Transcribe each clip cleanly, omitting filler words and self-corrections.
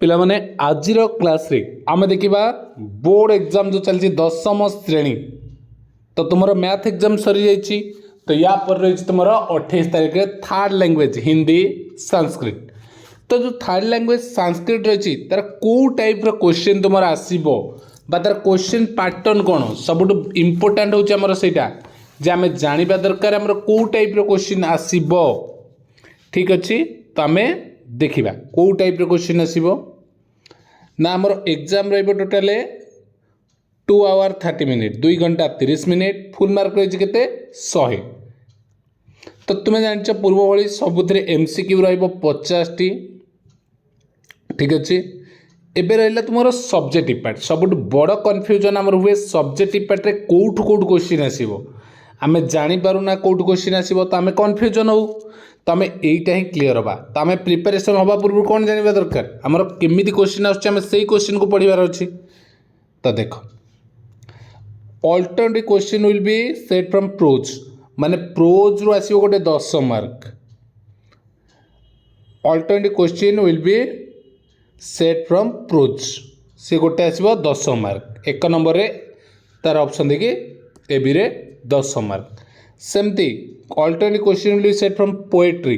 पिला माने आजिर क्लास रे आमे देखिबा बोर्ड एग्जाम जो चलछि 10म श्रेणी। तो तुमरो मैथ एग्जाम सरी जाइछि। तो या पर रही तुमरो 28 तारिख रे थर्ड लैंग्वेज हिंदी संस्कृत। तो जो थर्ड लैंग्वेज संस्कृत रही तार को टाइप रो क्वेश्चन तुमरो आसीबो बा तार क्वेश्चन पैटर्न कोन सबटु इंपोर्टेंट होछि हमरो सेटा जे आमे जानिबा दरकार हमरो को टाइप रो क्वेश्चन आसीबो। ठीक अछि तो आमे देखिबा को टाइप रो क्वेश्चन आसीबो ना आमर एग्जाम रहिबो टोटल 2 आवर 30 मिनिट 2 घंटा 30 मिनिट फुल मार्क रही केते 100। तो तुम्हें जान पूर्व भली सबुथिरे एमसीक्यू रहिबो 50 टी। ठीक अच्छे एबे रहिला तुमरो सब्जेक्टिव पार्ट सबुठ बड़ कन्फ्यूजन आमर हुए सब्जेक्टिव पार्ट रे कोठु कोठु क्वेश्चन आसीबो आमे जानि पारुना कोठु क्वेश्चन आसीबो तो आमे कन्फ्यूजन हो। तो आमे एइटा ही क्लियर होबा तो आमे प्रिपरेशन होबा पूर्व कोन जानिबा दरकार हमर केमिति क्वेश्चन आछे आमे सेही क्वेश्चन को पढिबार अछि। तो देखो alternative question will be set from prose माने प्रोज रु आसीबो गोटे 10 mark. Alternative question will be set from prose से गोटे आसीबो 10 मार्क। एक नंबर रे तार ऑप्शन देखि ए बी रे 10 मार्क। सेमती alternative question will be set from poetry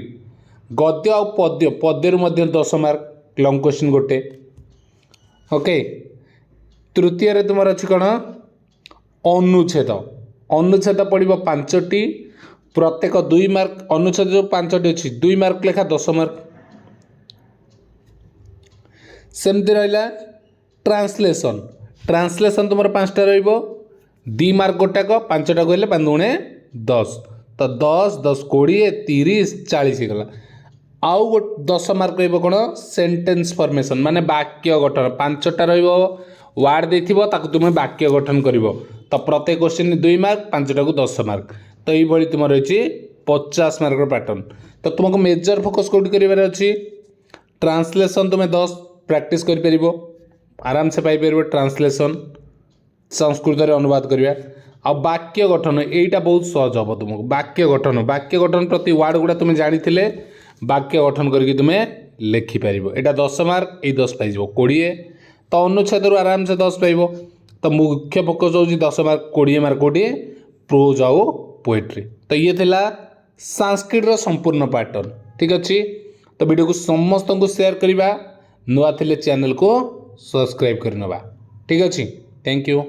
गद्य और पद्य पद्य रु मध्य 10 मार्क लॉन्ग क्वेश्चन गोटे। ओके तृतीय रे तुमर अछि कोन अनुच्छेद अनुच्छेद पड़िबो 5टी प्रत्येक 2 मार्क अनुच्छेद जो 5टी अछि 2 मार्क लेखा 10 मार्क। सेमती रहिला ट्रांसलेशन ट्रांसलेशन तुमर 5टा रहिबो 2 मार्क गोटाक 5टा कहले 5 गुणे 10 तो 10 10 20 30 40 गला। आउ 10 मार्क रहिबो कोन सेंटेंस फॉर्मेशन माने वाक्य गठन 5टा रहिबो वार्ड देथिबो ताकू तुमे वाक्य गठन करिवो। तो प्रत्येक क्वेश्चन 2 मार्क 5टा को 10 मार्क। तो एई भली तुम रहिछि 50 मार्क रो पैटर्न। तो तुमको मेजर फोकस कोठी करिवार अछि ट्रांसलेशन तुमे 10 प्रैक्टिस करि परिबो आराम से पाई परिबो ट्रांसलेशन संस्कृत रे अनुवाद करिया। आ वाक्य गठन एटा बहुत सहज हम तुमको वाक्य गठन प्रति वार्ड गुडा तुम जानी वाक्य गठन करके तुम लिखि पारिबो। एटा 10 मार्क ए 10 पाइबो 20। तो अनुच्छेद रु आराम से 10 पाइबो। तो मुख्य फोकस होची 10 मार्क 20 मार्क गोटे प्रोज आउ पोएट्री। तो ये थिला संस्कृत रो संपूर्ण पैटर्न। ठीक अच्छे तो वीडियो को समस्त को शेयर करिबा नुआ थिले चैनल को सब्सक्राइब करनबा। ठीक अच्छे थैंक यू।